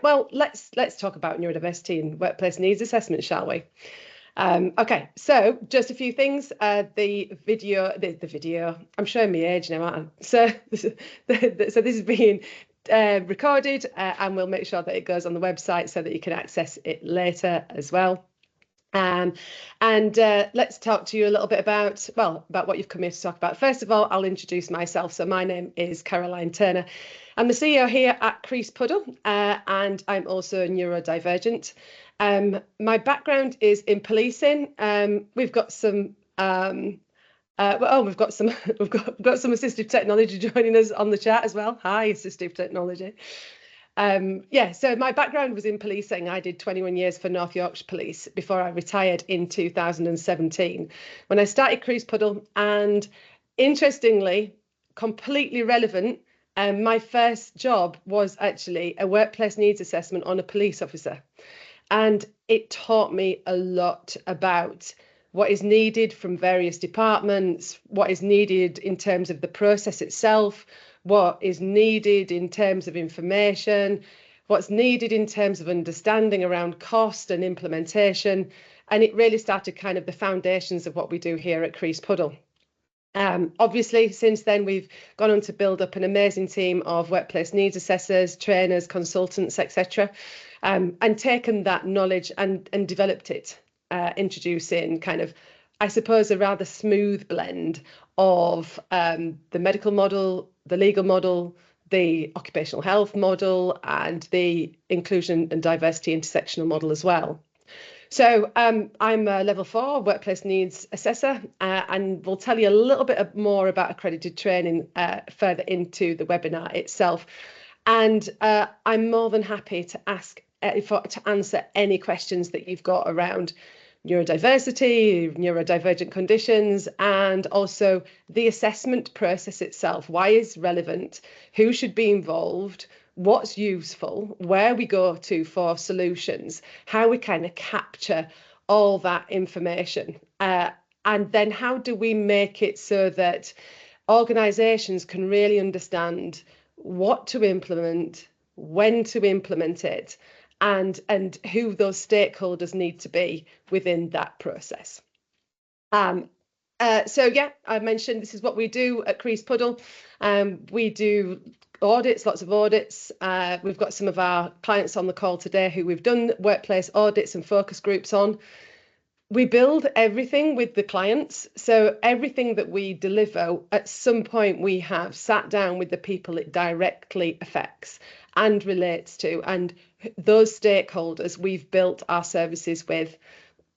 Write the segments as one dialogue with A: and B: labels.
A: Well, let's talk about neurodiversity and workplace needs assessment, shall we? Okay, so just a few things. The video. I'm showing my age now, aren't I? So this is being recorded, and we'll make sure that it goes on the website so that you can access it later as well. And let's talk to you a little bit about what you've come here to talk about. First of all, I'll introduce myself. So my name is Caroline Turner. I'm the CEO here at Crease Puddle, and I'm also neurodivergent. My background is in policing. We've got some we've got some assistive technology joining us on the chat as well. Hi, assistive technology. So my background was in policing. I did 21 years for North Yorkshire Police before I retired in 2017 when I started Crease Puddle. And interestingly, completely relevant, my first job was actually a workplace needs assessment on a police officer. And it taught me a lot about what is needed from various departments, what is needed in terms of the process itself, what is needed in terms of information, what's needed in terms of understanding around cost and implementation. And it really started kind of the foundations of what we do here at Crease Puddle. Obviously, since then, we've gone on to build up an amazing team of workplace needs assessors, trainers, consultants, etc., and taken that knowledge and developed it, introducing kind of, I suppose, a rather smooth blend of the medical model, the legal model, the occupational health model, and the inclusion and diversity intersectional model as well. So I'm a level 4 workplace needs assessor, and we'll tell you a little bit more about accredited training further into the webinar itself. And I'm more than happy to answer any questions that you've got around neurodiversity, neurodivergent conditions, and also the assessment process itself. Why is relevant? Who should be involved? What's useful, where we go to for solutions, how we kind of capture all that information, and then how do we make it so that organisations can really understand what to implement, when to implement it, and who those stakeholders need to be within that process. I mentioned this is what we do at Crease Puddle. We do audits, lots of audits. We've got some of our clients on the call today who we've done workplace audits and focus groups on. We build everything with the clients. So everything that we deliver, at some point we have sat down with the people it directly affects and relates to, and those stakeholders we've built our services with.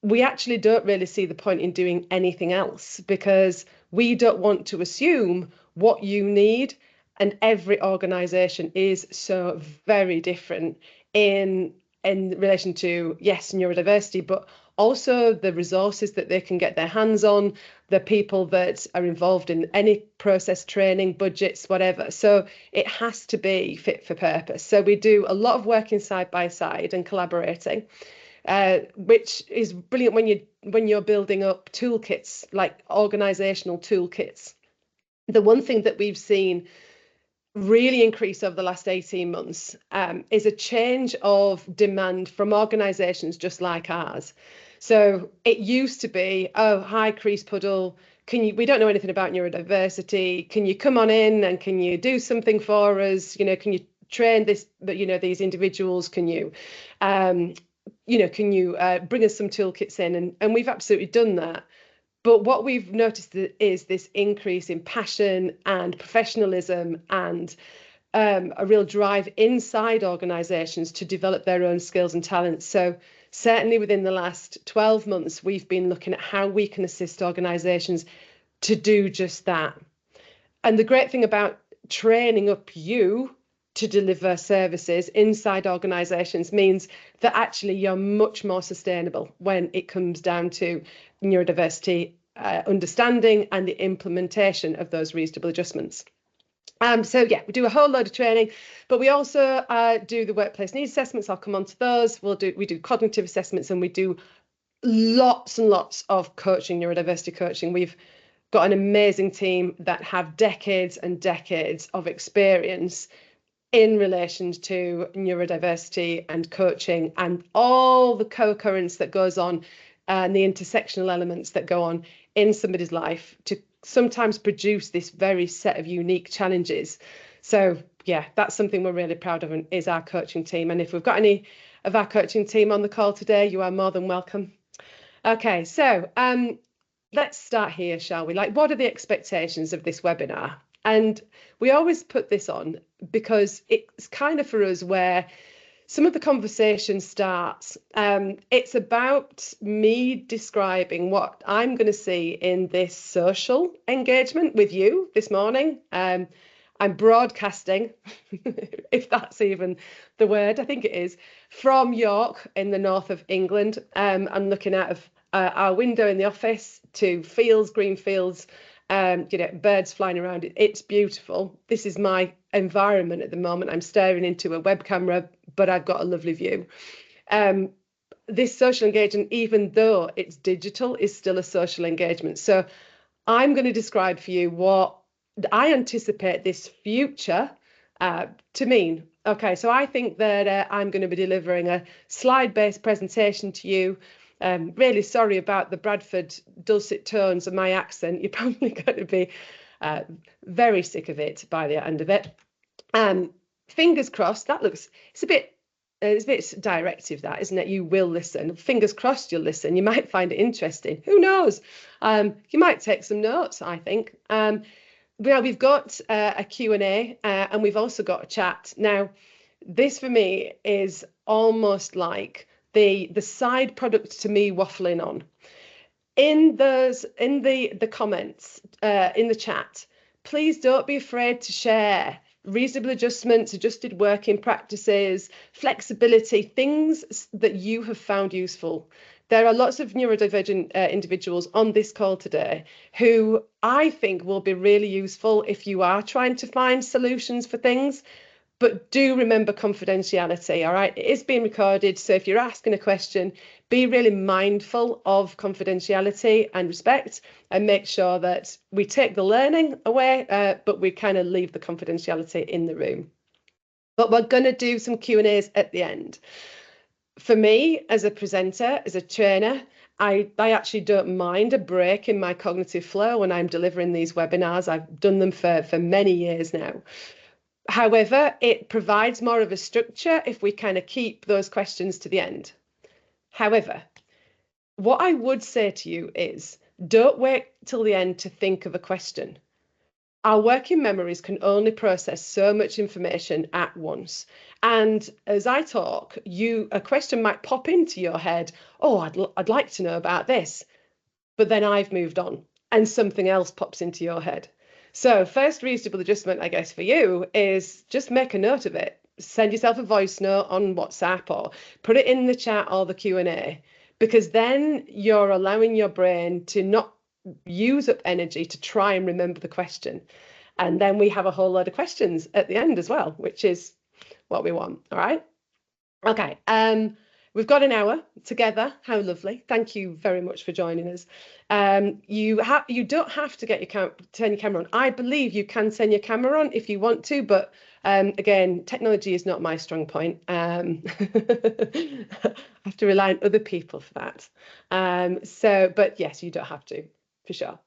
A: We actually don't really see the point in doing anything else, because we don't want to assume what you need. And every organisation is so very different in relation to, yes, neurodiversity, but also the resources that they can get their hands on, the people that are involved in any process, training, budgets, whatever. So it has to be fit for purpose. So we do a lot of working side by side and collaborating, which is brilliant when you're building up toolkits, like organisational toolkits. The one thing that we've seen really increase over the last 18 months is a change of demand from organisations just like ours. So it used to be, oh, hi, Crease Puddle, we don't know anything about neurodiversity. Can you come on in and can you do something for us? Can you train these individuals? Can you, can you bring us some toolkits in? And we've absolutely done that. But what we've noticed is this increase in passion and professionalism and a real drive inside organisations to develop their own skills and talents. So certainly within the last 12 months, we've been looking at how we can assist organisations to do just that. And the great thing about training up you to deliver services inside organisations means that actually you're much more sustainable when it comes down to neurodiversity understanding and the implementation of those reasonable adjustments. We do a whole load of training, but we also do the workplace needs assessments. I'll come on to those. We do cognitive assessments, and we do lots and lots of coaching, neurodiversity coaching. We've got an amazing team that have decades and decades of experience in relation to neurodiversity and coaching and all the co-occurrence that goes on and the intersectional elements that go on in somebody's life to sometimes produce this very set of unique challenges. So yeah, that's something we're really proud of, and is our coaching team. And if we've got any of our coaching team on the call today, you are more than welcome. Okay, so let's start here, shall we? Like, what are the expectations of this webinar? And we always put this on because it's kind of for us where some of the conversation starts. It's about me describing what I'm going to see in this social engagement with you this morning. I'm broadcasting, if that's even the word, I think it is, from York in the north of England. I'm looking out of our window in the office to fields, green fields, birds flying around. It's beautiful. This is my environment at the moment. I'm staring into a web camera, but I've got a lovely view. This social engagement, even though it's digital, is still a social engagement. So I'm going to describe for you what I anticipate this future to mean. Okay, so I think that I'm going to be delivering a slide-based presentation to you. Really sorry about the Bradford dulcet tones of my accent. You're probably going to be very sick of it by the end of it. Fingers crossed. It's a bit directive, that, isn't it? You will listen. Fingers crossed you'll listen. You might find it interesting. Who knows? You might take some notes, I think. Well, we've got a Q&A and we've also got a chat. Now, this for me is almost like the side product to me waffling on. In the comments, in the chat, please don't be afraid to share reasonable adjustments, adjusted working practices, flexibility, things that you have found useful. There are lots of neurodivergent individuals on this call today who I think will be really useful if you are trying to find solutions for things. But do remember confidentiality, all right? It is being recorded, so if you're asking a question, be really mindful of confidentiality and respect, and make sure that we take the learning away, but we kind of leave the confidentiality in the room. But we're going to do some Q&As at the end. For me, as a presenter, as a trainer, I actually don't mind a break in my cognitive flow when I'm delivering these webinars. I've done them for many years now. However, it provides more of a structure if we kind of keep those questions to the end. However, what I would say to you is, don't wait till the end to think of a question. Our working memories can only process so much information at once. And as I talk, a question might pop into your head. Oh, I'd like to know about this. But then I've moved on and something else pops into your head. So first reasonable adjustment, I guess, for you is just make a note of it. Send yourself a voice note on WhatsApp or put it in the chat or the Q&A, because then you're allowing your brain to not use up energy to try and remember the question. And then we have a whole load of questions at the end as well, which is what we want. All right. Okay. We've got an hour together. How lovely. Thank you very much for joining us. You don't have to turn your camera on. I believe you can turn your camera on if you want to, but again, technology is not my strong point. I have to rely on other people for that. But yes, you don't have to, for sure.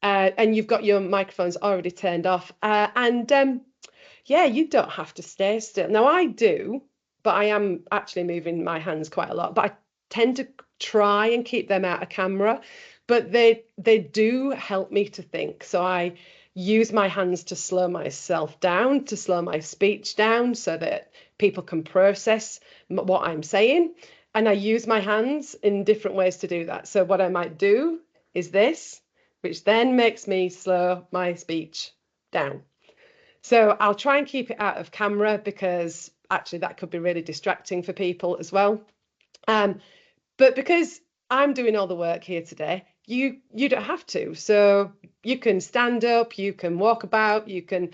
A: And you've got your microphones already turned off. Yeah, you don't have to stay still. Now I do, but I am actually moving my hands quite a lot. But I tend to try and keep them out of camera. But they do help me to think. So I use my hands to slow myself down, to slow my speech down so that people can process what I'm saying. And I use my hands in different ways to do that. So what I might do is this, which then makes me slow my speech down. So I'll try and keep it out of camera because actually that could be really distracting for people as well. But because I'm doing all the work here today, you don't have to. So you can stand up, you can walk about, you can,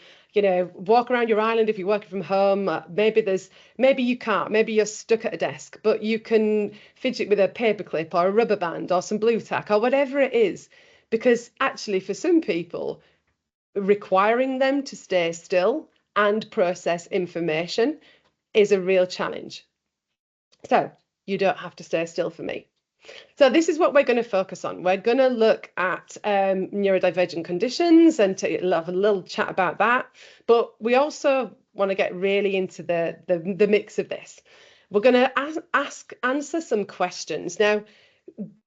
A: walk around your island if you're working from home. Maybe you can't, maybe you're stuck at a desk, but you can fidget with a paperclip or a rubber band or some blue tack or whatever it is. Because actually for some people, requiring them to stay still and process information is a real challenge. So you don't have to stay still for me. So this is what we're going to focus on. We're going to look at neurodivergent conditions and to have a little chat about that. But we also want to get really into the mix of this. We're going to answer some questions. Now,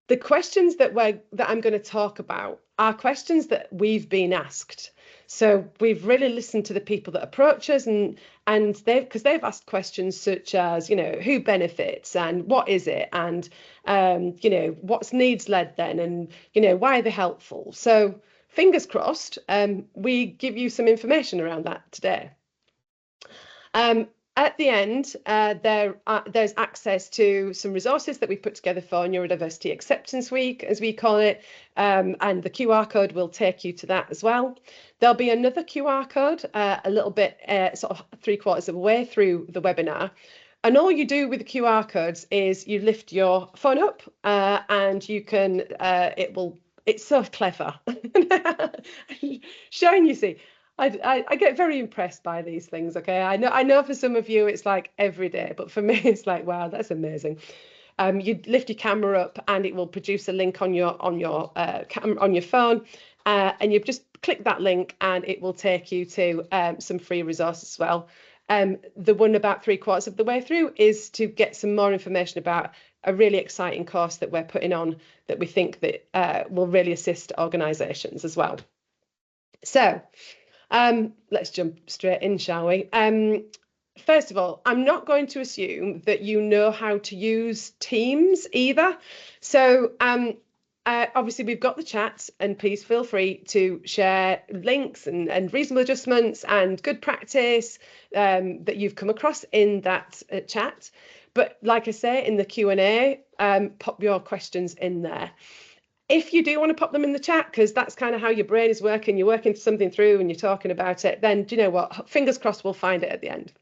A: the questions that I'm going to talk about are questions that we've been asked. So we've really listened to the people that approach us, and they've asked questions such as, you know, who benefits and what is it, and you know, what's needs led then, and you know, why are they helpful? So fingers crossed, we give you some information around that today. At the end, there's access to some resources that we put together for Neurodiversity Acceptance Week, as we call it, and the QR code will take you to that as well. There'll be another QR code a little bit, sort of 3/4 of the way through the webinar. And all you do with the QR codes is you lift your phone up and you can, it's so clever. Showing you, see. I get very impressed by these things. Okay, I know for some of you it's like every day, but for me it's like, wow, that's amazing. You lift your camera up and it will produce a link on your phone, and you just click that link and it will take you to some free resources as well. The one about 3/4 of the way through is to get some more information about a really exciting course that we're putting on that we think that will really assist organisations as well. So. Let's jump straight in, shall we? First of all, I'm not going to assume that you know how to use Teams either. So obviously we've got the chat, and please feel free to share links and reasonable adjustments and good practice that you've come across in that chat. But like I say, in the Q&A, pop your questions in there. If you do want to pop them in the chat, because that's kind of how your brain is working, you're working something through and you're talking about it, then do you know what? Fingers crossed we'll find it at the end.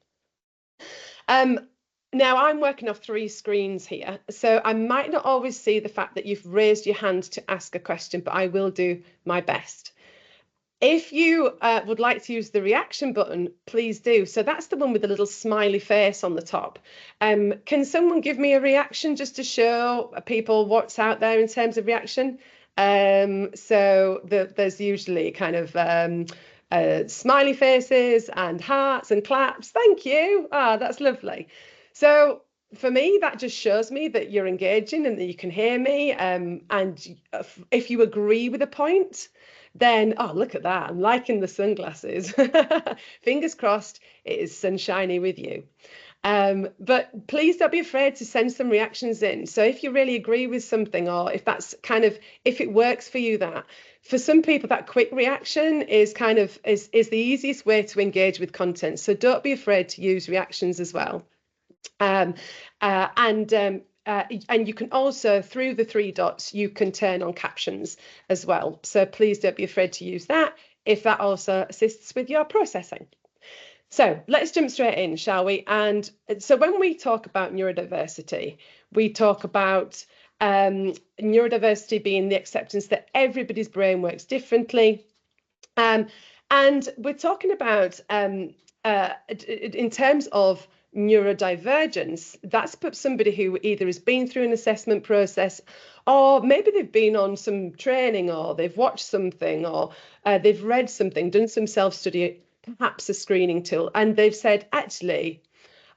A: Now I'm working off 3 screens here, so I might not always see the fact that you've raised your hand to ask a question, but I will do my best. If you would like to use the reaction button, please do. So that's the one with the little smiley face on the top. Can someone give me a reaction just to show people what's out there in terms of reaction? So there's usually kind of smiley faces and hearts and claps. Thank you. Ah, that's lovely. So for me, that just shows me that you're engaging and that you can hear me. And if you agree with a point, then, oh, look at that, I'm liking the sunglasses. Fingers crossed it is sunshiny with you. But please don't be afraid to send some reactions in. So if you really agree with something, or if that's kind of, if it works for you, that for some people that quick reaction is kind of is the easiest way to engage with content. So don't be afraid to use reactions as well. And you can also, through the 3 dots, you can turn on captions as well. So please don't be afraid to use that if that also assists with your processing. So let's jump straight in, shall we? And so when we talk about neurodiversity, we talk about neurodiversity being the acceptance that everybody's brain works differently. And we're talking about, in terms of neurodivergence, that's somebody who either has been through an assessment process, or maybe they've been on some training, or they've watched something, or they've read something, done some self-study, perhaps a screening tool, and they've said, actually,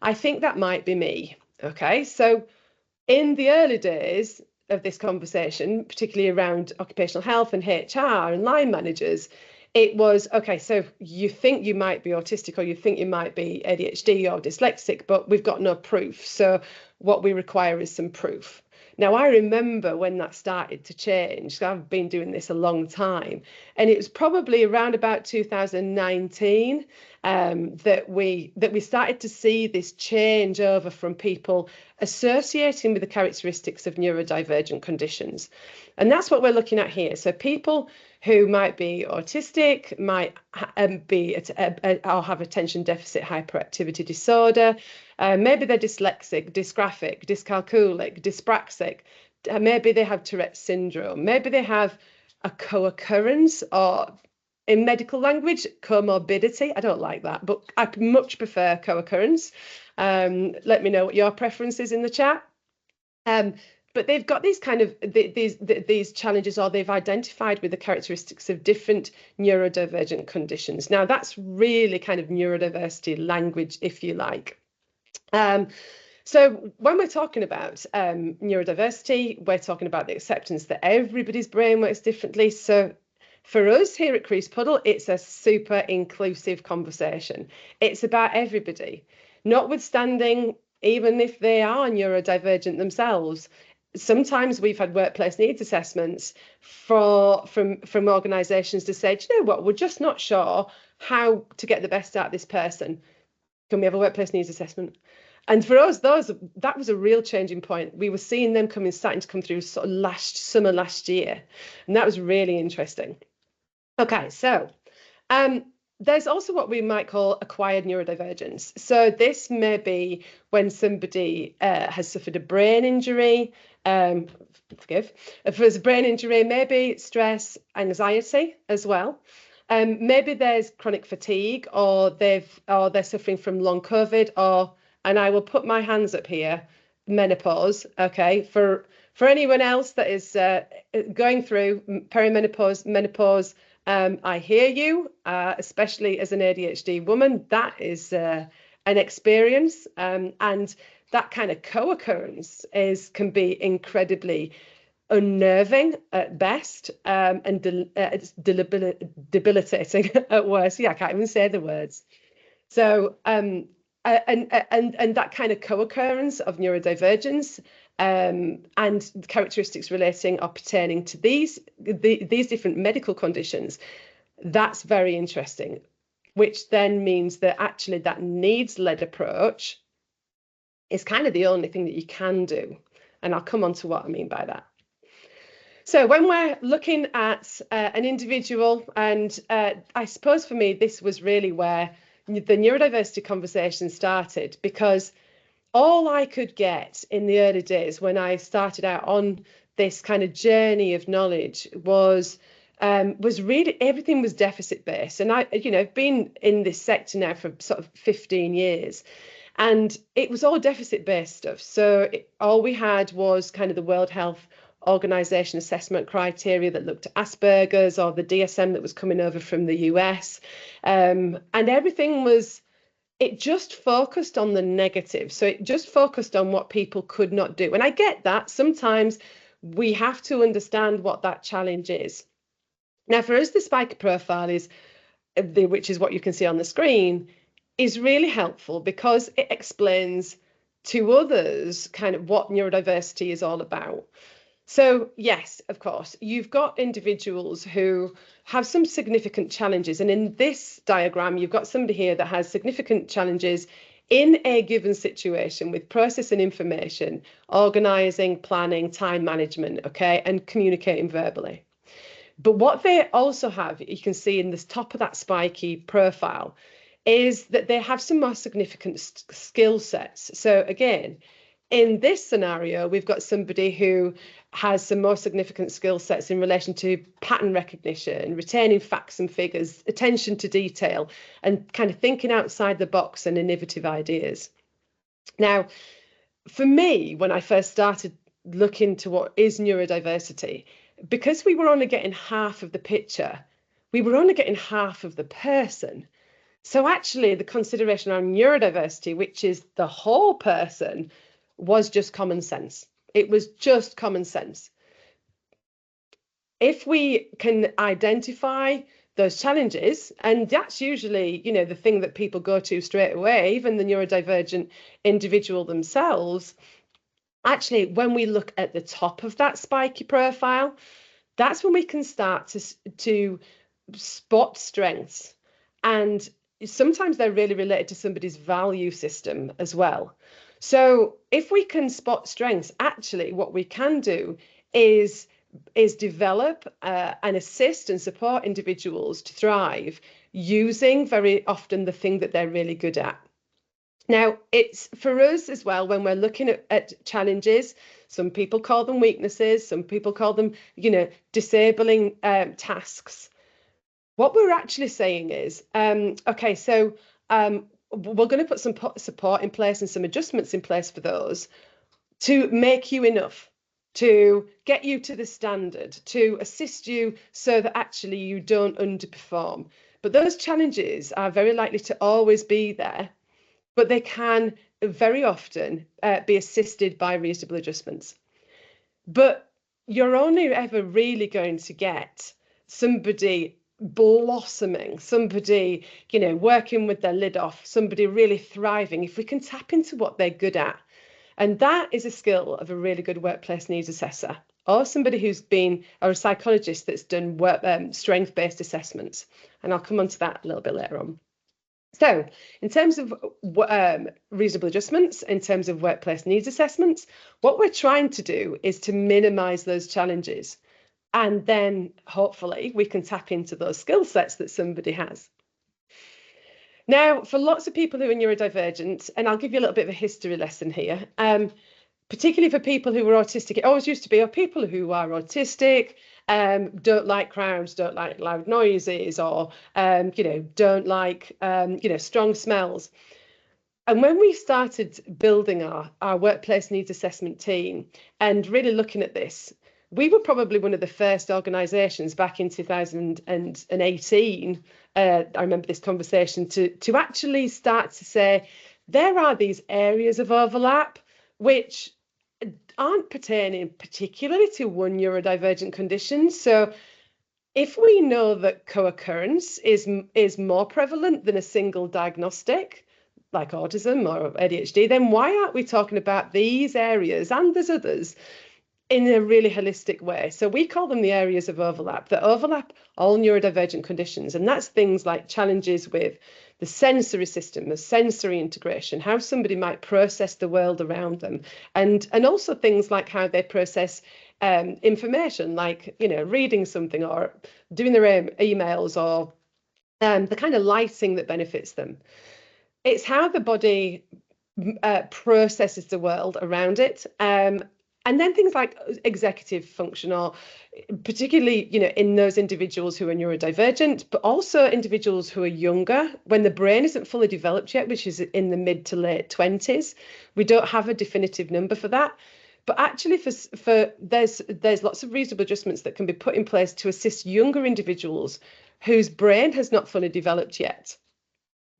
A: I think that might be me. Okay, so in the early days of this conversation, particularly around occupational health and HR and line managers, it was, okay, so you think you might be autistic, or you think you might be ADHD or dyslexic, but we've got no proof. So what we require is some proof. Now, I remember when that started to change. I've been doing this a long time, and it was probably around about 2019 that we started to see this change over from people associating with the characteristics of neurodivergent conditions. And that's what we're looking at here. So people who might be autistic, might be or have attention deficit hyperactivity disorder, maybe they're dyslexic, dysgraphic, dyscalculic, dyspraxic, maybe they have Tourette's syndrome, maybe they have a co-occurrence or in medical language, comorbidity. I don't like that, but I much prefer co-occurrence. Let me know what your preference is in the chat. But they've got these kind of these challenges, or they've identified with the characteristics of different neurodivergent conditions. Now, that's really kind of neurodiversity language, if you like. So when we're talking about neurodiversity, we're talking about the acceptance that everybody's brain works differently. So for us here at Crease Puddle, it's a super inclusive conversation. It's about everybody, notwithstanding, even if they are neurodivergent themselves. Sometimes we've had workplace needs assessments from organisations to say, do you know what, we're just not sure how to get the best out of this person. Can we have a workplace needs assessment? And for us, that was a real changing point. We were seeing them starting to come through sort of summer last year, and that was really interesting. Okay, so there's also what we might call acquired neurodivergence. So this may be when somebody has suffered a brain injury. If there's a brain injury, maybe stress, anxiety as well. Maybe there's chronic fatigue, or they're suffering from long COVID, and I will put my hands up here, menopause. Okay, for anyone else that is going through perimenopause, menopause, I hear you, especially as an ADHD woman. That is an experience, and that kind of co-occurrence can be incredibly unnerving at best, and debilitating at worst. Yeah, I can't even say the words. So and that kind of co-occurrence of neurodivergence and characteristics relating or pertaining to these different medical conditions, that's very interesting, which then means that actually that needs-led approach is kind of the only thing that you can do. And I'll come on to what I mean by that. So when we're looking at an individual, and I suppose for me, this was really where the neurodiversity conversation started, because all I could get in the early days when I started out on this kind of journey of knowledge was really everything was deficit based. And I've been in this sector now for sort of 15 years. And it was all deficit based stuff. So all we had was kind of the World Health Organization assessment criteria that looked at Asperger's, or the DSM that was coming over from the US. And everything it just focused on the negative. So it just focused on what people could not do. And I get that. Sometimes we have to understand what that challenge is. Now, for us, the Spiker profile which is what you can see on the screen, is really helpful because it explains to others kind of what neurodiversity is all about. So yes, of course, you've got individuals who have some significant challenges. And in this diagram, you've got somebody here that has significant challenges in a given situation with processing information, organising, planning, time management, okay, and communicating verbally. But what they also have, you can see in the top of that spiky profile, is that they have some more significant skill sets. So again, in this scenario, we've got somebody who has some more significant skill sets in relation to pattern recognition, retaining facts and figures, attention to detail, and kind of thinking outside the box and innovative ideas. Now, for me, when I first started looking to what is neurodiversity, because we were only getting half of the picture, we were only getting half of the person. So actually, the consideration around neurodiversity, which is the whole person, was just common sense. It was just common sense. If we can identify those challenges, and that's usually, the thing that people go to straight away, even the neurodivergent individual themselves, actually, when we look at the top of that spiky profile, that's when we can start to spot strengths. And sometimes they're really related to somebody's value system as well. So if we can spot strengths, actually what we can do is develop and assist and support individuals to thrive using very often the thing that they're really good at. Now, it's for us as well, when we're looking at challenges, some people call them weaknesses, some people call them, disabling tasks. what we're actually saying is, okay, so we're going to put some support in place and some adjustments in place for those to make you enough, to get you to the standard, to assist you so that actually you don't underperform. But those challenges are very likely to always be there, but they can very often be assisted by reasonable adjustments. But you're only ever really going to get somebody blossoming, somebody, working with their lid off, somebody really thriving, if we can tap into what they're good at. And that is a skill of a really good workplace needs assessor, or somebody who's been, or a psychologist that's done strength-based assessments. And I'll come on to that a little bit later on. So in terms of reasonable adjustments, in terms of workplace needs assessments, what we're trying to do is to minimise those challenges. And then hopefully we can tap into those skill sets that somebody has. Now, for lots of people who are neurodivergent, and I'll give you a little bit of a history lesson here, particularly for people who are autistic, it always used to be, people who are autistic don't like crowds, don't like loud noises, or, don't like, strong smells. And when we started building our workplace needs assessment team and really looking at this, we were probably one of the first organisations back in 2018. I remember this conversation to actually start to say there are these areas of overlap which aren't pertaining particularly to one neurodivergent condition. So if we know that co-occurrence is more prevalent than a single diagnostic, like autism or ADHD, then why aren't we talking about these areas, and there's others, in a really holistic way? So we call them the areas of overlap that overlap all neurodivergent conditions. And that's things like challenges with the sensory system, the sensory integration, how somebody might process the world around them, and also things like how they process information, like, reading something or doing their emails, or the kind of lighting that benefits them. It's how the body processes the world around it. And then things like executive function, or particularly, in those individuals who are neurodivergent, but also individuals who are younger, when the brain isn't fully developed yet, which is in the mid to late 20s. We don't have a definitive number for that. But actually, there's lots of reasonable adjustments that can be put in place to assist younger individuals whose brain has not fully developed yet.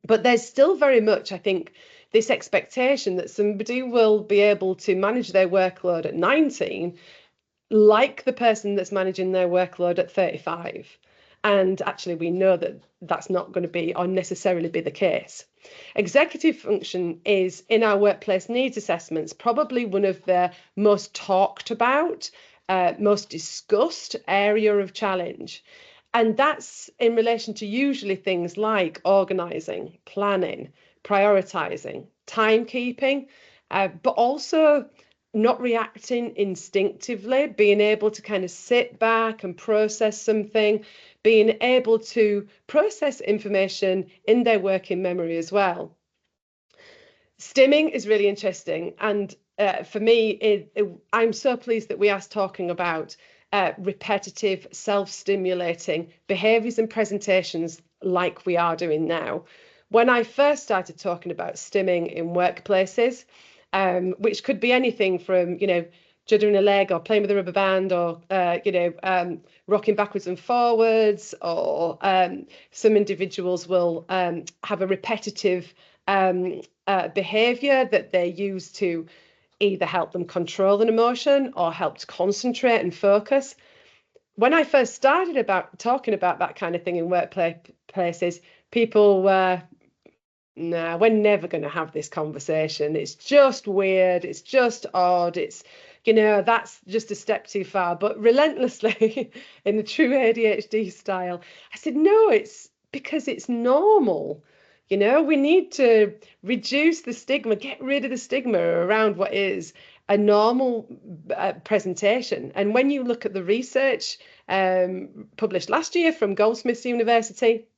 A: But there's still very much, I think, this expectation that somebody will be able to manage their workload at 19 like the person that's managing their workload at 35. And actually, we know that that's not going to be or necessarily be the case. Executive function is, in our workplace needs assessments, probably one of the most talked about, most discussed area of challenge. And that's in relation to usually things like organising, planning, prioritising, timekeeping, but also not reacting instinctively, being able to kind of sit back and process something, being able to process information in their working memory as well. Stimming is really interesting. And for me, I'm so pleased that we are talking about repetitive, self-stimulating behaviours and presentations like we are doing now. When I first started talking about stimming in workplaces, which could be anything from, juddering a leg, or playing with a rubber band, or, rocking backwards and forwards, or some individuals will have a repetitive behaviour that they use to either help them control an emotion or help to concentrate and focus. When I first started talking about that kind of thing in workplaces, people were, nah, we're never going to have this conversation. It's just weird. It's just odd. It's, that's just a step too far. But relentlessly, in the true ADHD style, I said, no, it's because it's normal. We need to reduce the stigma, get rid of the stigma around what is a normal presentation. And when you look at the research published last year from Goldsmiths University,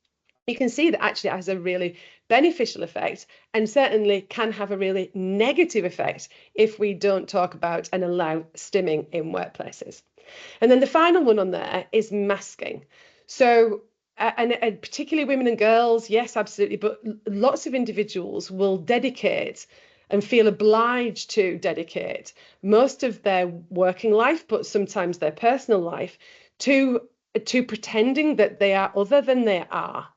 A: you can see that actually it has a really beneficial effect, and certainly can have a really negative effect if we don't talk about and allow stimming in workplaces. And then the final one on there is masking. So and particularly women and girls, yes, absolutely. But lots of individuals will dedicate and feel obliged to dedicate most of their working life, but sometimes their personal life, to pretending that they are other than they are.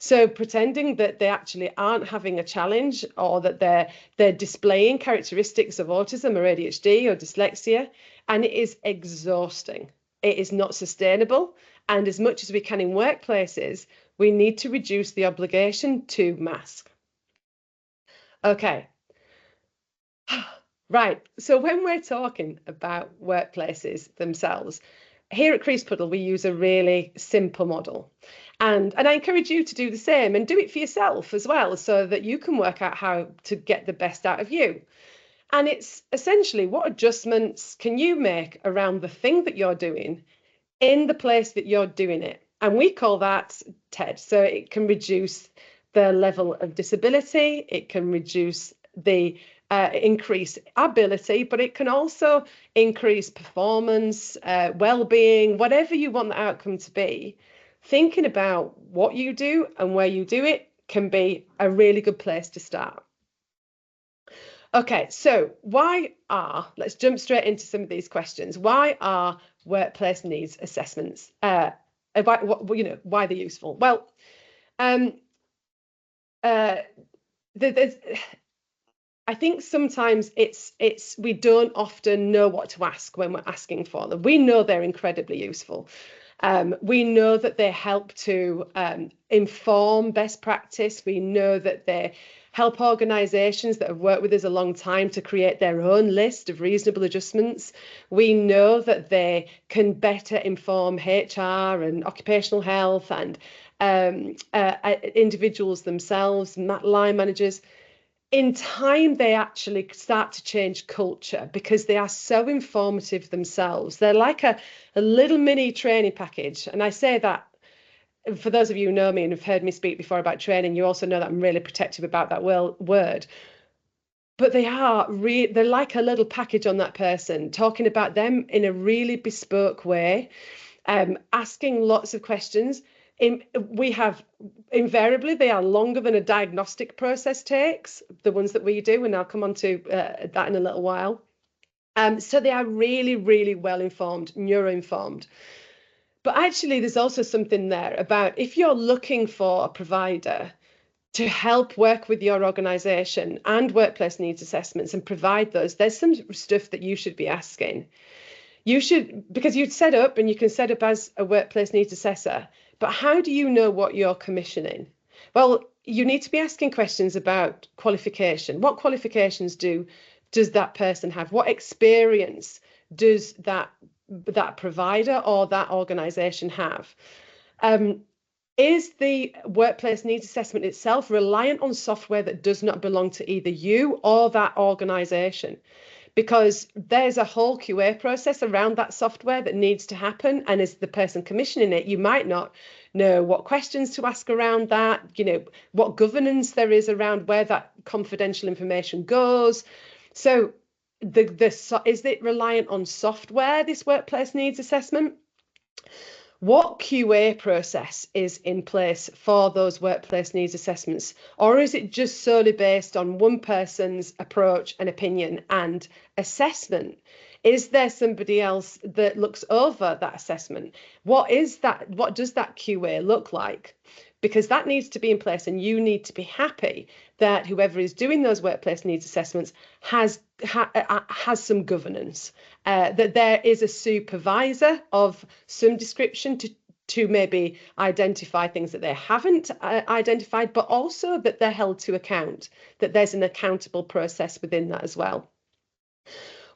A: So pretending that they actually aren't having a challenge, or that they're displaying characteristics of autism or ADHD or dyslexia, and it is exhausting. It is not sustainable. And as much as we can in workplaces, we need to reduce the obligation to mask. Okay. Right. So when we're talking about workplaces themselves, here at Crease Puddle, we use a really simple model. And I encourage you to do the same, and do it for yourself as well, so that you can work out how to get the best out of you. And it's essentially, what adjustments can you make around the thing that you're doing in the place that you're doing it? And we call that TED. So it can reduce the level of disability, it can reduce the increase ability, but it can also increase performance, well-being, whatever you want the outcome to be. Thinking about what you do and where you do it can be a really good place to start. Okay, so let's jump straight into some of these questions. Why are workplace needs assessments, why they're useful? Well, I think sometimes we don't often know what to ask when we're asking for them. We know they're incredibly useful. We know that they help to inform best practice. We know that they help organisations that have worked with us a long time to create their own list of reasonable adjustments. We know that they can better inform HR and occupational health and individuals themselves, line managers. In time, they actually start to change culture because they are so informative themselves. They're like a little mini training package. And I say that, for those of you who know me and have heard me speak before about training, you also know that I'm really protective about that word. But they're like a little package on that person, talking about them in a really bespoke way, asking lots of questions. We have, invariably, they are longer than a diagnostic process takes, the ones that we do, and I'll come on to that in a little while. So they are really, really well informed, neuro-informed. But actually, there's also something there about, if you're looking for a provider to help work with your organisation and workplace needs assessments and provide those, there's some stuff that you should be asking. You should, because you'd set up, and you can set up as a workplace needs assessor, but how do you know what you're commissioning? Well, you need to be asking questions about qualification. What qualifications does that person have? What experience does that provider or that organisation have? Is the workplace needs assessment itself reliant on software that does not belong to either you or that organisation? Because there's a whole QA process around that software that needs to happen. And as the person commissioning it, you might not know what questions to ask around that, what governance there is around where that confidential information goes. So is it reliant on software, this workplace needs assessment? What QA process is in place for those workplace needs assessments? Or is it just solely based on one person's approach and opinion and assessment? Is there somebody else that looks over that assessment? What does that QA look like? Because that needs to be in place, and you need to be happy that whoever is doing those workplace needs assessments has some governance, that there is a supervisor of some description to maybe identify things that they haven't identified, but also that they're held to account, that there's an accountable process within that as well.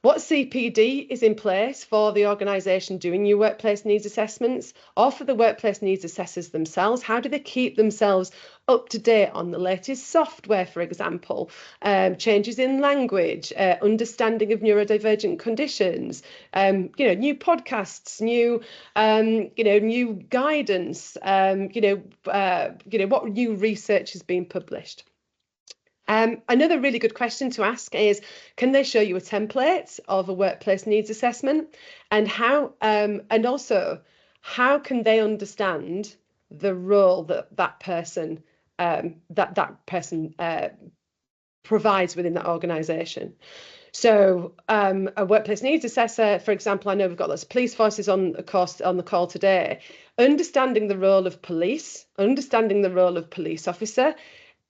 A: What CPD is in place for the organisation doing your workplace needs assessments, or for the workplace needs assessors themselves? How do they keep themselves up to date on the latest software, for example, changes in language, understanding of neurodivergent conditions, new podcasts, new guidance, what new research has been published? Another really good question to ask is, can they show you a template of a workplace needs assessment, and also how can they understand the role that that person provides within that organisation. So a workplace needs assessor, for example, I know we've got lots of police forces on the call today. Understanding the role of police, understanding the role of police officer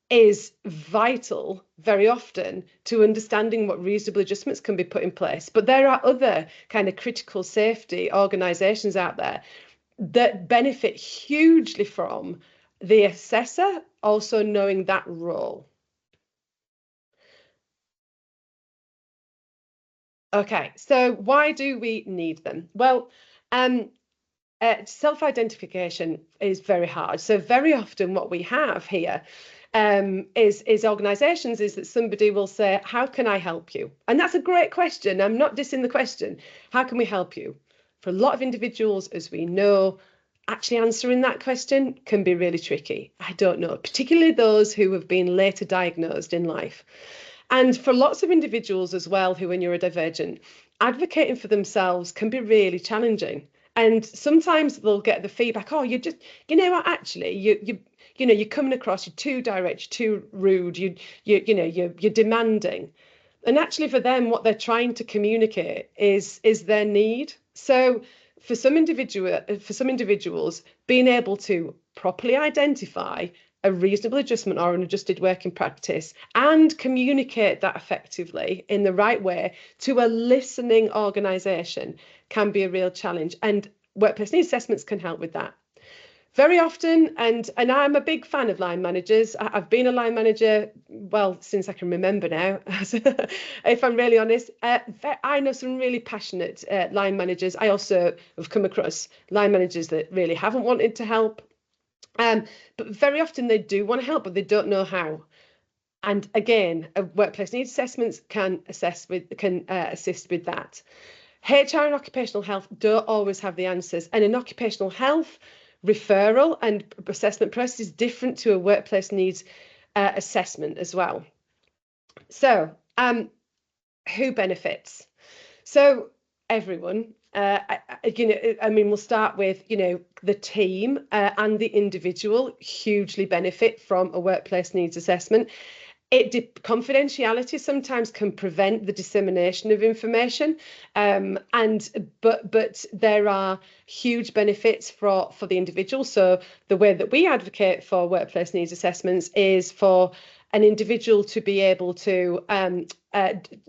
A: is vital very often to understanding what reasonable adjustments can be put in place. But there are other kind of critical safety organisations out there that benefit hugely from the assessor also knowing that role. Okay, so why do we need them? Well, self-identification is very hard. So very often what we have here is organisations is that somebody will say, how can I help you? And that's a great question. I'm not dissing the question. How can we help you? For a lot of individuals, as we know, actually answering that question can be really tricky. I don't know, particularly those who have been later diagnosed in life. And for lots of individuals as well who are neurodivergent, advocating for themselves can be really challenging. And sometimes they'll get the feedback, oh, you know what, actually, you're coming across, you're too direct, you're too rude, you're demanding. And actually for them, what they're trying to communicate is their need. So for some individuals, being able to properly identify a reasonable adjustment or an adjusted working practice and communicate that effectively in the right way to a listening organisation can be a real challenge. And workplace needs assessments can help with that. Very often, and I'm a big fan of line managers. I've been a line manager, well, since I can remember now, if I'm really honest. I know some really passionate line managers. I also have come across line managers that really haven't wanted to help. But very often they do want to help, but they don't know how. And again, workplace needs assessments can assist with that. HR and occupational health don't always have the answers, and an occupational health referral and assessment process is different to a workplace needs assessment as well. So, who benefits? So everyone. We'll start with, the team and the individual hugely benefit from a workplace needs assessment. Confidentiality sometimes can prevent the dissemination of information, but there are huge benefits for the individual. So the way that we advocate for workplace needs assessments is for an individual to be able to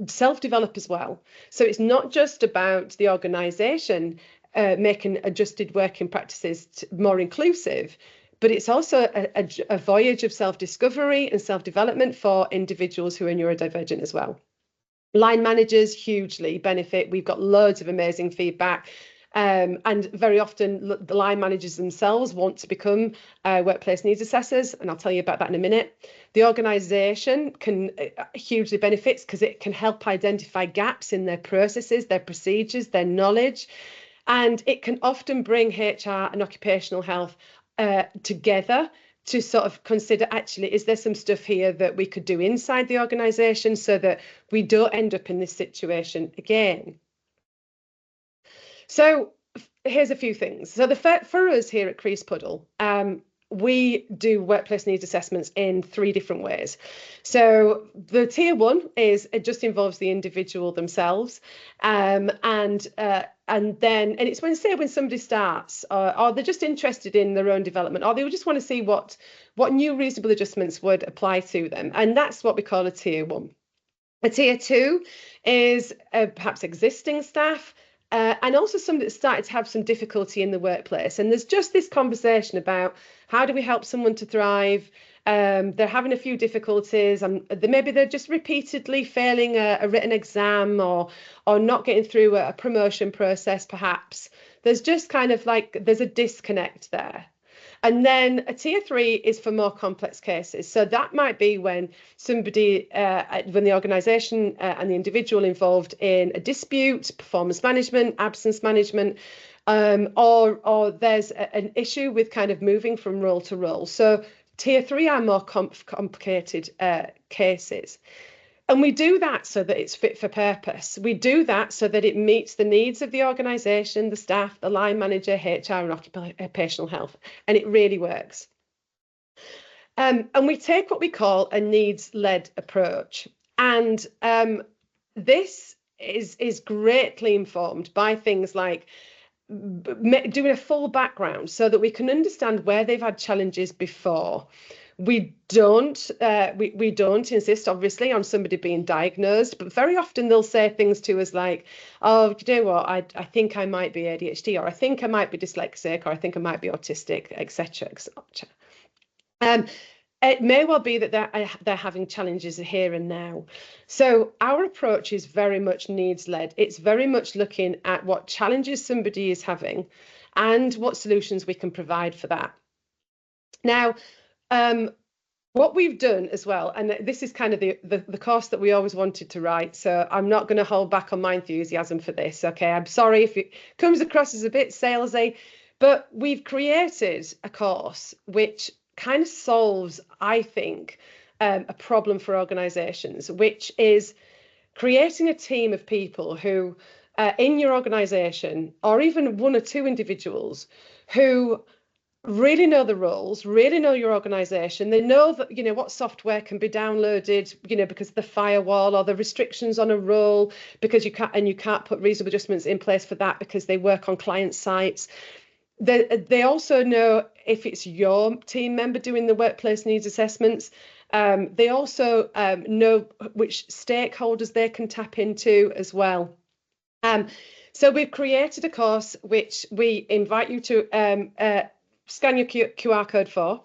A: self-develop as well. So it's not just about the organisation making adjusted working practices more inclusive, but it's also a voyage of self-discovery and self-development for individuals who are neurodivergent as well. Line managers hugely benefit. We've got loads of amazing feedback. And very often the line managers themselves want to become workplace needs assessors, and I'll tell you about that in a minute. The organisation can hugely benefits because it can help identify gaps in their processes, their procedures, their knowledge, and it can often bring HR and occupational health together to sort of consider, actually, is there some stuff here that we could do inside the organisation so that we don't end up in this situation again? So here's a few things. So for us here at Crease Puddle, we do workplace needs assessments in 3 different ways. So the tier 1 is it just involves the individual themselves, and it's when somebody starts or they're just interested in their own development, or they just want to see what new reasonable adjustments would apply to them, and that's what we call a tier 1. A tier 2 is perhaps existing staff. And also somebody that started to have some difficulty in the workplace. And there's just this conversation about how do we help someone to thrive? They're having a few difficulties, and maybe they're just repeatedly failing a written exam or not getting through a promotion process, perhaps. There's just kind of there's a disconnect there. And then a tier 3 is for more complex cases. So that might be when somebody, when the organisation and the individual involved in a dispute, performance management, absence management, or there's an issue with kind of moving from role to role. So tier 3 are more complicated cases. And we do that so that it's fit for purpose. We do that so that it meets the needs of the organisation, the staff, the line manager, HR and occupational health. And it really works. And we take what we call a needs-led approach. And this is greatly informed by things like doing a full background so that we can understand where they've had challenges before. We don't insist, obviously, on somebody being diagnosed, but very often they'll say things to us like, oh, you know what, I think I might be ADHD, or I think I might be dyslexic, or I think I might be autistic, etc., etc. It may well be that they're having challenges here and now. So our approach is very much needs-led. It's very much looking at what challenges somebody is having and what solutions we can provide for that. Now, what we've done as well, and this is kind of the course that we always wanted to write, so I'm not going to hold back on my enthusiasm for this, okay? I'm sorry if it comes across as a bit salesy, but we've created a course which kind of solves, I think, a problem for organisations, which is creating a team of people who, in your organisation, or even one or two individuals who really know the roles, really know your organisation. They know that, you know, what software can be downloaded, you know, because of the firewall or the restrictions on a role, because you can't put reasonable adjustments in place for that because they work on client sites. They also know if it's your team member doing the workplace needs assessments. They also know which stakeholders they can tap into as well. So we've created a course which we invite you to scan your QR code for.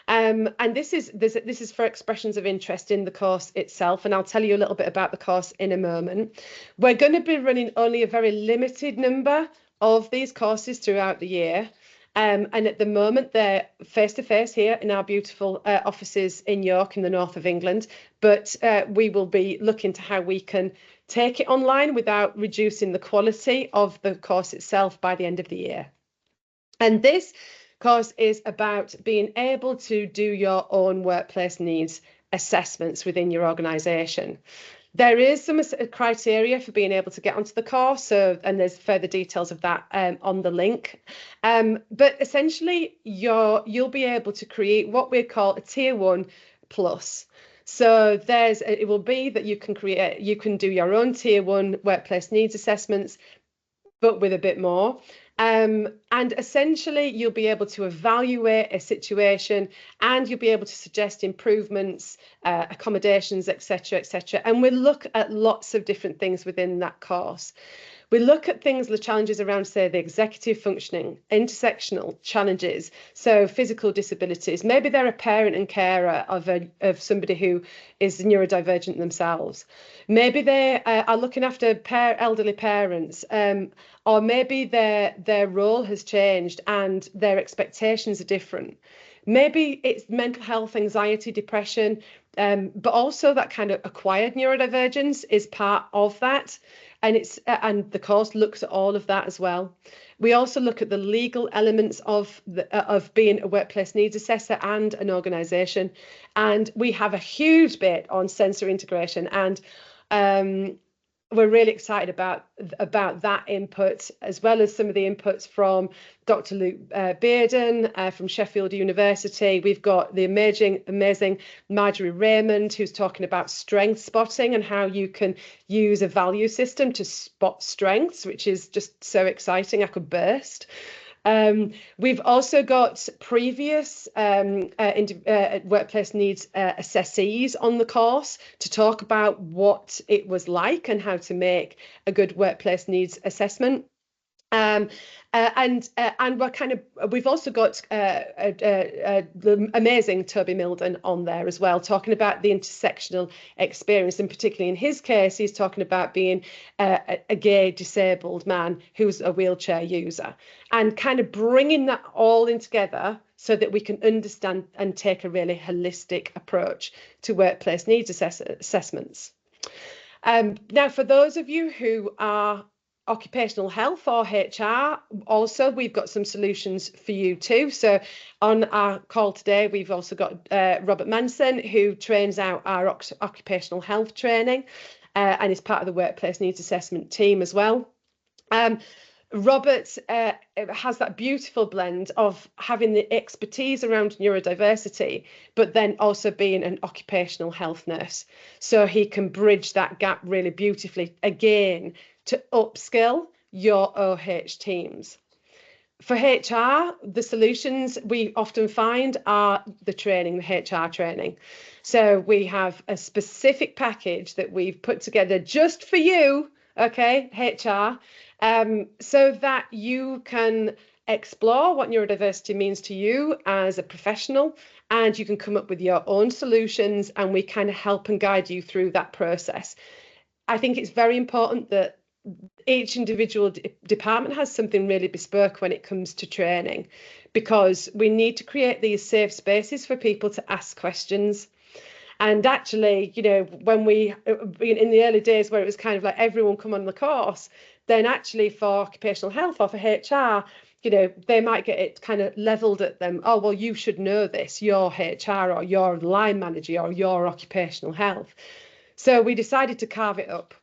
A: And this is for expressions of interest in the course itself, and I'll tell you a little bit about the course in a moment. We're going to be running only a very limited number of these courses throughout the year. And at the moment, they're face-to-face here in our beautiful offices in York in the north of England. But we will be looking to how we can take it online without reducing the quality of the course itself by the end of the year. And this course is about being able to do your own workplace needs assessments within your organisation. There is some criteria for being able to get onto the course, and there's further details of that on the link. But essentially, you'll be able to create what we call a Tier 1 plus. So it will be that you can do your own Tier 1 workplace needs assessments, but with a bit more. And essentially, you'll be able to evaluate a situation, and you'll be able to suggest improvements, accommodations, etc., etc. And we'll look at lots of different things within that course. We look at things, the challenges around, say, the executive functioning, intersectional challenges, so physical disabilities. Maybe they're a parent and carer of somebody who is neurodivergent themselves. Maybe they are looking after elderly parents, or maybe their role has changed and their expectations are different. Maybe it's mental health, anxiety, depression, but also that kind of acquired neurodivergence is part of that. And the course looks at all of that as well. We also look at the legal elements of being a workplace needs assessor and an organisation. And we have a huge bit on sensory integration, and we're really excited about that input, as well as some of the inputs from Dr. Luke Bearden from Sheffield University. We've got the amazing Marjorie Raymond, who's talking about strength spotting and how you can use a value system to spot strengths, which is just so exciting. I could burst. We've also got previous workplace needs assessees on the course to talk about what it was like and how to make a good workplace needs assessment. And we've also got the amazing Toby Milden on there as well, talking about the intersectional experience, and particularly in his case, he's talking about being a gay disabled man who's a wheelchair user, and kind of bringing that all in together so that we can understand and take a really holistic approach to workplace needs assessments. Now, for those of you who are occupational health or HR, also we've got some solutions for you too. So on our call today, we've also got Robert Manson, who trains out our occupational health training and is part of the workplace needs assessment team as well. Robert has that beautiful blend of having the expertise around neurodiversity, but then also being an occupational health nurse. So he can bridge that gap really beautifully, again, to upskill your OH teams. For HR, the solutions we often find are the training, the HR training. So we have a specific package that we've put together just for you, okay, HR, so that you can explore what neurodiversity means to you as a professional, and you can come up with your own solutions, and we kind of help and guide you through that process. I think it's very important that each individual department has something really bespoke when it comes to training, because we need to create these safe spaces for people to ask questions. And actually, you know, when we, in the early days where it was kind of like everyone come on the course, then actually for occupational health or for HR, you know, they might get it kind of leveled at them. Oh, well, you should know this, your HR or your line manager or your occupational health. So we decided to carve it up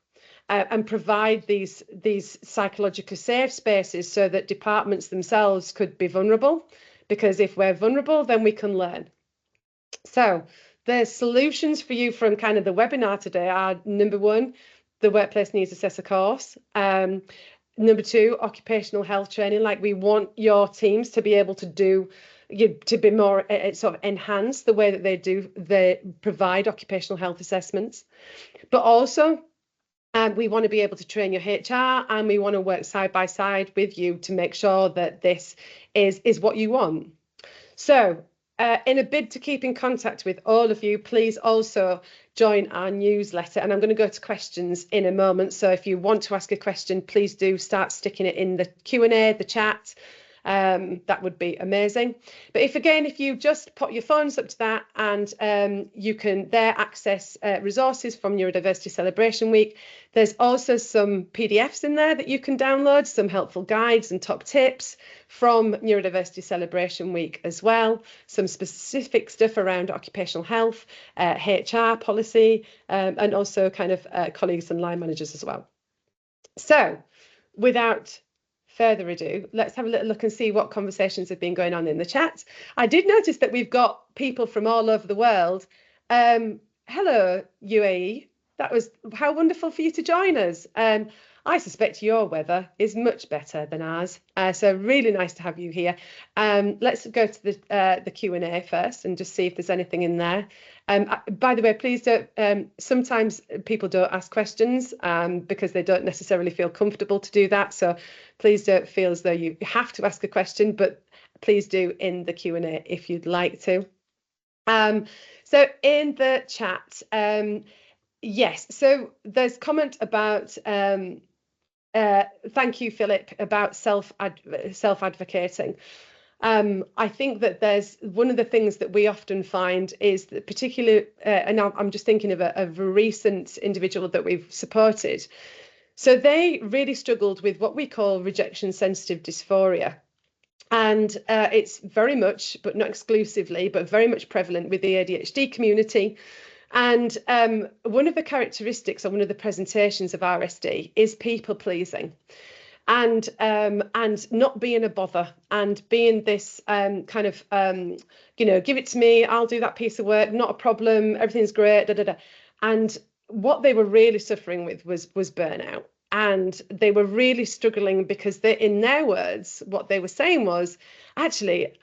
A: and provide these psychologically safe spaces so that departments themselves could be vulnerable, because if we're vulnerable, then we can learn. So the solutions for you from kind of the webinar today are: number one, the Workplace Needs Assessor course. Number two, occupational health training. Like, we want your teams to be able to do, to be more sort of enhance the way that they provide occupational health assessments. But also, we want to be able to train your HR, and we want to work side by side with you to make sure that this is what you want. So in a bid to keep in contact with all of you, please also join our newsletter. And I'm going to go to questions in a moment. So if you want to ask a question, please do start sticking it in the Q&A, the chat. That would be amazing. But if you just put your phones up to that, and you can there access resources from Neurodiversity Celebration Week. There's also some PDFs in there that you can download, some helpful guides and top tips from Neurodiversity Celebration Week as well. Some specific stuff around occupational health, HR policy, and also kind of colleagues and line managers as well. So without further ado, let's have a little look and see what conversations have been going on in the chat. I did notice that we've got people from all over the world. Hello, UAE. That was how wonderful for you to join us. I suspect your weather is much better than ours, so really nice to have you here. Let's go to the Q&A first and just see if there's anything in there. By the way, please don't, sometimes people don't ask questions because they don't necessarily feel comfortable to do that, so please don't feel as though you have to ask a question, but please do in the Q&A if you'd like to. So in the chat, yes, so there's comment about thank you, Philip, about self-advocating. I think that there's one of the things that we often find is that particularly, and I'm just thinking of a recent individual that we've supported. So they really struggled with what we call rejection sensitive dysphoria. And it's very much, but not exclusively, but very much prevalent with the ADHD community. And one of the characteristics of one of the presentations of RSD is people pleasing, and not being a bother, and being this kind of you know, give it to me, I'll do that piece of work, not a problem, everything's great, da da da. And what they were really suffering with was burnout, and they were really struggling because they, in their words, what they were saying was, actually,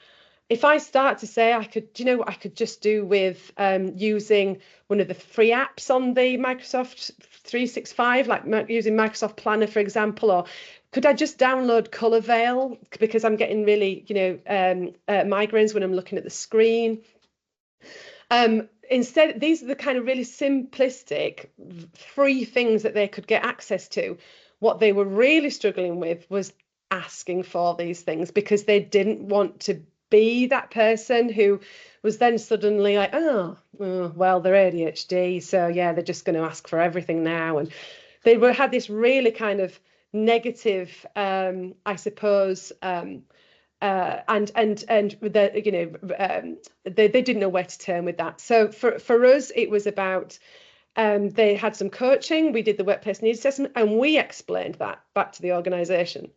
A: if I start to say I could, you know what I could just do with using one of the free apps on the Microsoft 365, like using Microsoft Planner, for example, or could I just download Color Veil because I'm getting really, you know, migraines when I'm looking at the screen. Instead, these are the kind of really simplistic, free things that they could get access to. What they were really struggling with was asking for these things, because they didn't want to be that person who was then suddenly like, oh well, they're ADHD, so yeah, they're just going to ask for everything now. And they had this really kind of negative, I suppose, and the, you know, they didn't know where to turn with that. So for us, it was about they had some coaching. We did the workplace needs assessment, and we explained that back to the organisation.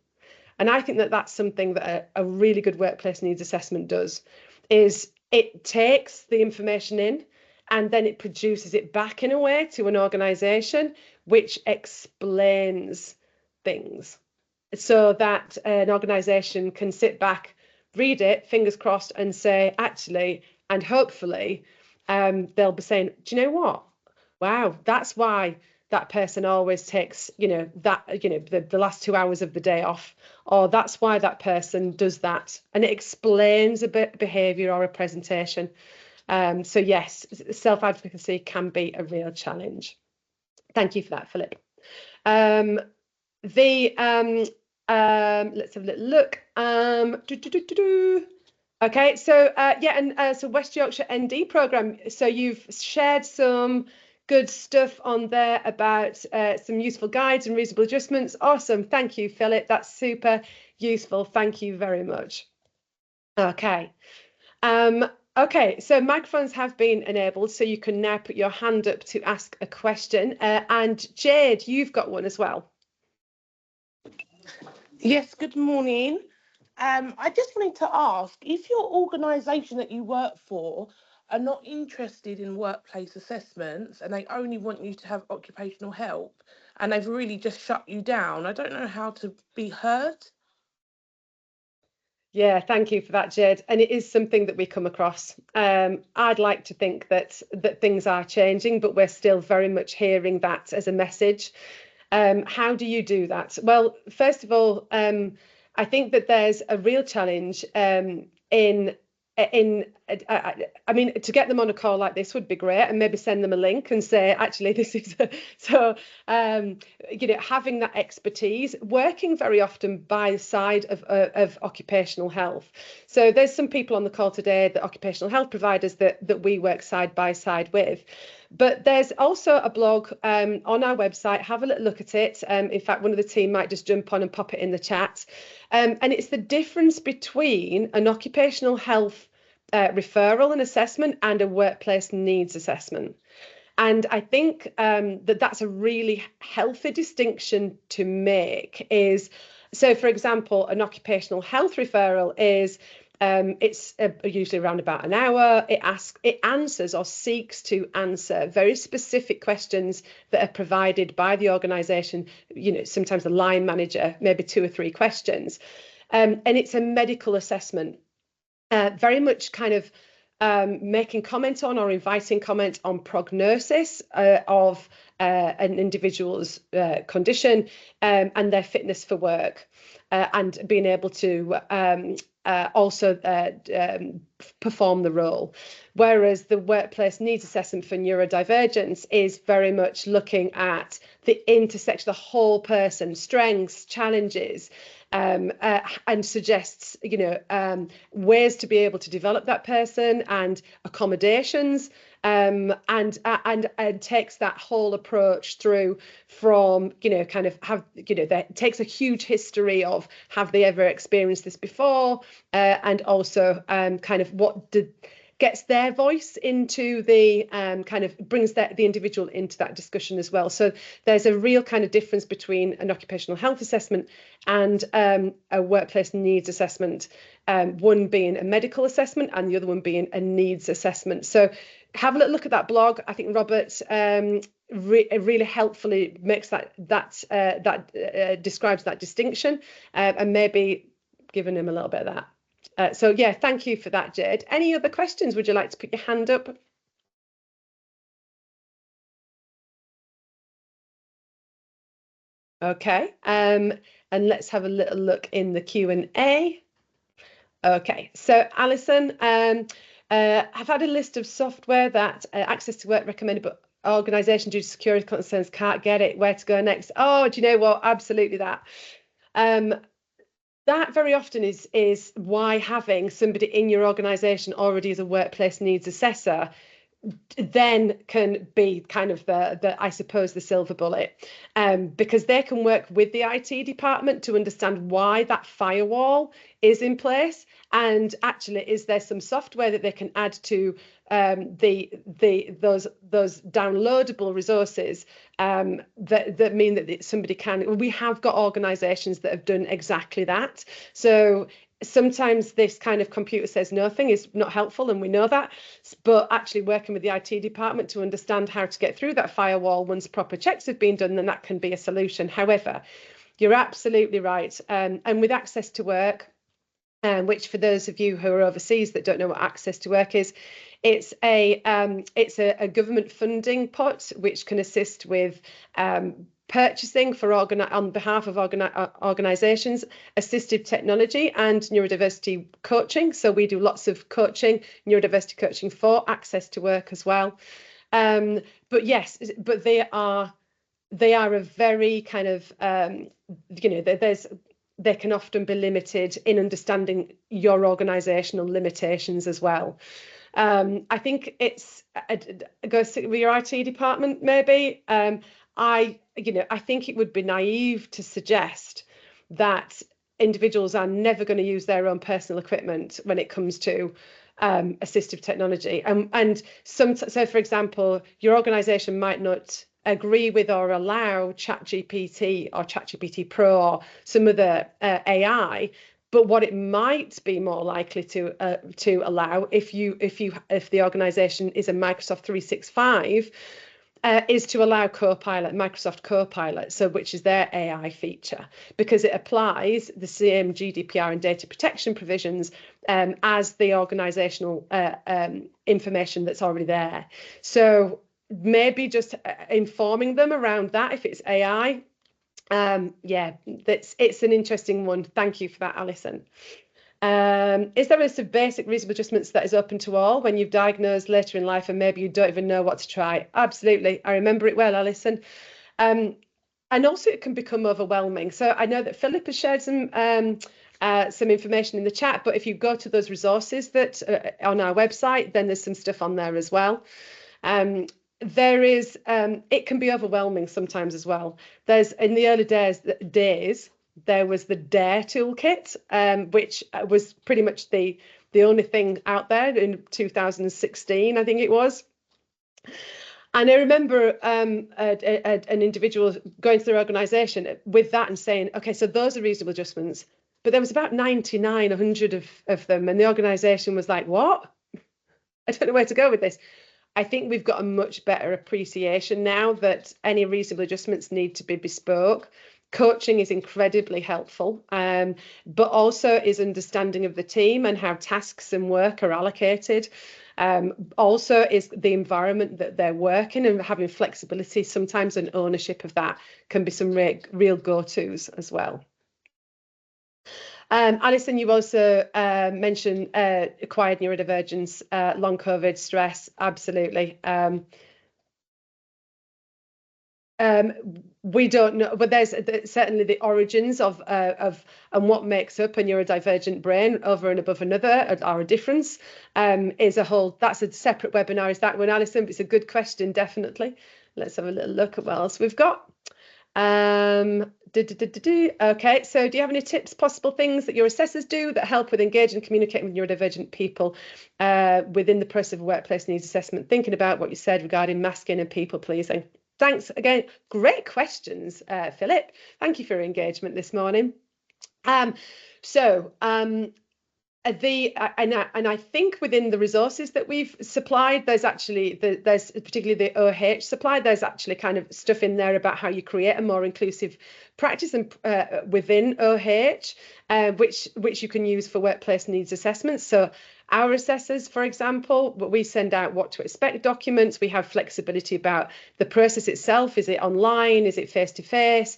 A: And I think that that's something that a really good workplace needs assessment does, is it takes the information in and then it produces it back in a way to an organisation which explains things, so that an organisation can sit back, read it, fingers crossed, and say, actually, and hopefully, they'll be saying, do you know what? Wow, that's why that person always takes, you know, that, you know, the last 2 hours of the day off, or that's why that person does that, and it explains a behaviour or a presentation. So yes, self-advocacy can be a real challenge. Thank you for that, Philip. Let's have a little look. Okay, so yeah, and so West Yorkshire ND programme. So you've shared some good stuff on there about some useful guides and reasonable adjustments. Awesome, thank you, Philip. That's super useful. Thank you very much. Okay. Okay, so microphones have been enabled, so you can now put your hand up to ask a question. And Jade, you've got one as well.
B: Yes, good morning. I just wanted to ask, if your organisation that you work for are not interested in workplace assessments and they only want you to have occupational help and they've really just shut you down, I don't know how to be heard.
A: Yeah, thank you for that, Jade. And it is something that we come across. I'd like to think that things are changing, but we're still very much hearing that as a message. How do you do that? Well, first of all, I think that there's a real challenge I mean, to get them on a call like this would be great, and maybe send them a link and say, actually, this is so, you know, having that expertise, working very often by the side of occupational health. So there's some people on the call today, the occupational health providers that we work side by side with. But there's also a blog on our website. Have a little look at it. In fact, one of the team might just jump on and pop it in the chat. And it's the difference between an occupational health referral and assessment and a workplace needs assessment. And I think that's a really healthy distinction to make. So, for example, an occupational health referral is it's usually around about an hour. It answers or seeks to answer very specific questions that are provided by the organisation. You know, sometimes the line manager, maybe 2 or 3 questions, and it's a medical assessment, very much kind of making comment on or inviting comment on prognosis of an individual's condition and their fitness for work, and being able to also perform the role. Whereas the workplace needs assessment for neurodivergence is very much looking at the intersection, the whole person, strengths, challenges, and suggests, you know, ways to be able to develop that person and accommodations, and takes that whole approach through from, you know, kind of have, you know, that takes a huge history of have they ever experienced this before, and also kind of gets their voice into the kind of brings the individual into that discussion as well. So there's a real kind of difference between an occupational health assessment and a workplace needs assessment, one being a medical assessment and the other one being a needs assessment. So have a little look at that blog. I think Robert really helpfully makes that describes that distinction, and maybe giving him a little bit of that. So yeah, thank you for that, Jade. Any other questions? Would you like to put your hand up? Okay, and let's have a little look in the Q&A. Okay, so Alison, I've had a list of software that Access to Work recommended, but organisation due to security concerns can't get it. Where to go next? Oh, do you know what? Absolutely that. That very often is why having somebody in your organisation already as a workplace needs assessor then can be kind of the I suppose the silver bullet, because they can work with the IT department to understand why that firewall is in place, and actually is there some software that they can add to those downloadable resources that mean that somebody can. We have got organisations that have done exactly that. So sometimes this kind of computer says no thing is not helpful, and we know that, but actually working with the IT department to understand how to get through that firewall once proper checks have been done, then that can be a solution. However, you're absolutely right, and with access to work, which for those of you who are overseas that don't know what access to work is, it's a government funding pot which can assist with purchasing for on behalf of organisations, assistive technology and neurodiversity coaching. So we do lots of coaching, neurodiversity coaching for access to work as well. But yes, but they are a very kind of they can often be limited in understanding your organisational limitations as well. I think it goes with your IT department maybe. I think it would be naive to suggest that individuals are never going to use their own personal equipment when it comes to assistive technology. And so for example, your organisation might not agree with or allow ChatGPT or ChatGPT Pro or some other AI, but what it might be more likely to allow if the organisation is a Microsoft 365 is to allow Microsoft Copilot, which is their AI feature, because it applies the same GDPR and data protection provisions as the organisational information that's already there. So maybe just informing them around that if it's AI. It's an interesting one. Thank you for that, Alison. Is there a list of basic reasonable adjustments that is open to all when you've diagnosed later in life and maybe you don't even know what to try? Absolutely. I remember it well, Alison. And also it can become overwhelming. So I know that Philip has shared some information in the chat, but if you go to those resources that on our website, then there's some stuff on there as well. There is, it can be overwhelming sometimes as well. There's, in the early days, there was the DARE toolkit, which was pretty much the only thing out there in 2016, I think it was. And I remember an individual going through their organisation with that and saying, okay, so those are reasonable adjustments. But there was about 99, 100 of them. And the organisation was like, what? I don't know where to go with this. I think we've got a much better appreciation now that any reasonable adjustments need to be bespoke. Coaching is incredibly helpful, but also is understanding of the team and how tasks and work are allocated. Also is the environment that they're working, and having flexibility sometimes and ownership of that can be some real go-tos as well. Alison, you also mentioned acquired neurodivergence, long COVID, stress. Absolutely. We don't know, but there's certainly the origins of and what makes up a neurodivergent brain over and above another, or a difference, is a whole. That's a separate webinar. Is that one, Alison? It's a good question, definitely. Let's have a little look at what else we've got. Okay, so do you have any tips, possible things that your assessors do that help with engaging and communicating with neurodivergent people within the process of workplace needs assessment? Thinking about what you said regarding masking and people pleasing. Thanks again. Great questions, Philip. Thank you for your engagement this morning. And I think within the resources that we've supplied, there's actually there's particularly the OH supply. There's actually kind of stuff in there about how you create a more inclusive practice and within OH, which you can use for workplace needs assessments. So our assessors, for example, we send out what to expect documents. We have flexibility about the process itself. Is it online? Is it face-to-face?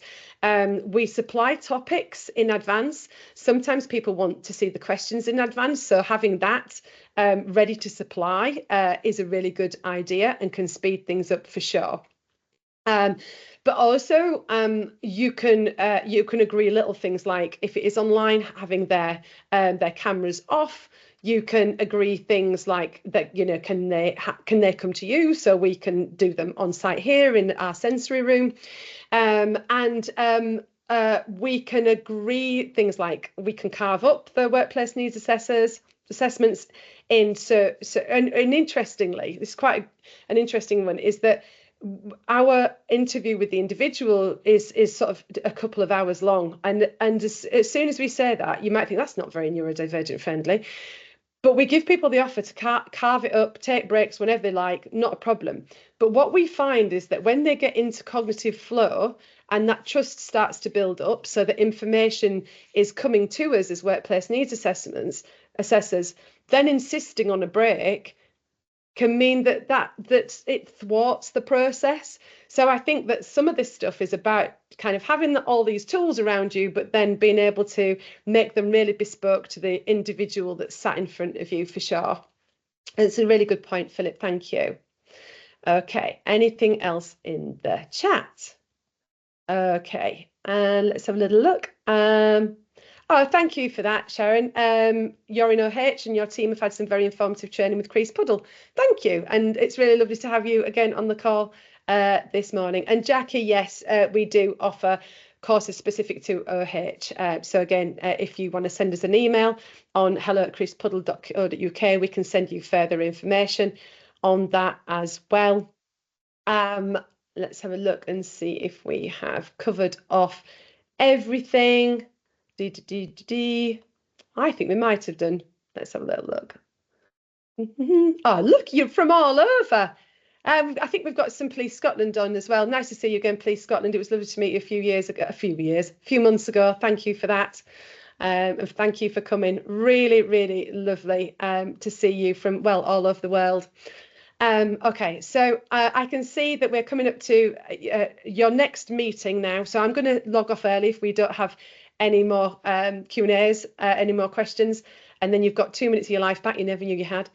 A: We supply topics in advance. Sometimes people want to see the questions in advance, so having that ready to supply is a really good idea and can speed things up for sure. But also you can agree little things like, if it is online, having their cameras off. You can agree things like that, you know, can they come to you so we can do them on site here in our sensory room, we can agree things like we can carve up the workplace needs assessments in and interestingly, this is quite an interesting one, is that our interview with the individual is sort of a couple of hours long, and as soon as we say that, you might think that's not very neurodivergent friendly, but we give people the offer to carve it up, take breaks whenever they like, not a problem. But what we find is that when they get into cognitive flow and that trust starts to build up, so that information is coming to us as workplace needs assessors, then insisting on a break can mean that it thwarts the process. So I think that some of this stuff is about kind of having all these tools around you, but then being able to make them really bespoke to the individual that's sat in front of you, for sure. It's a really good point, Philip. Thank you. Okay, anything else in the chat? Okay, and let's have a little look. Oh, thank you for that, Sharon. You're in OH and your team have had some very informative training with Crease Puddle. Thank you. And it's really lovely to have you again on the call this morning. And Jackie, yes, we do offer courses specific to OH. So again, if you want to send us an email on hello@creasepuddle.co.uk, we can send you further information on that as well. Let's have a look and see if we have covered off everything. I think we might have done. Let's have a little look. Oh, look, you're from all over. I think we've got some Police Scotland on as well. Nice to see you again, Police Scotland. It was lovely to meet you a few months ago. Thank you for that. And thank you for coming. Really, really lovely to see you from, well, all over the world. Okay, so I can see that we're coming up to your next meeting now. So I'm going to log off early if we don't have any more Q&As, any more questions. And then you've got 2 minutes of your life back you never knew you had.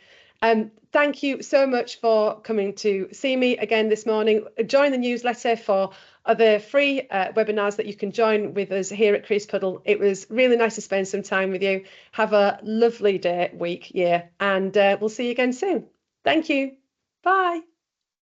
A: Thank you so much for coming to see me again this morning. Join the newsletter for other free webinars that you can join with us here at Crease Puddle. It was really nice to spend some time with you. Have a lovely day, week, year, and we'll see you again soon. Thank you. Bye.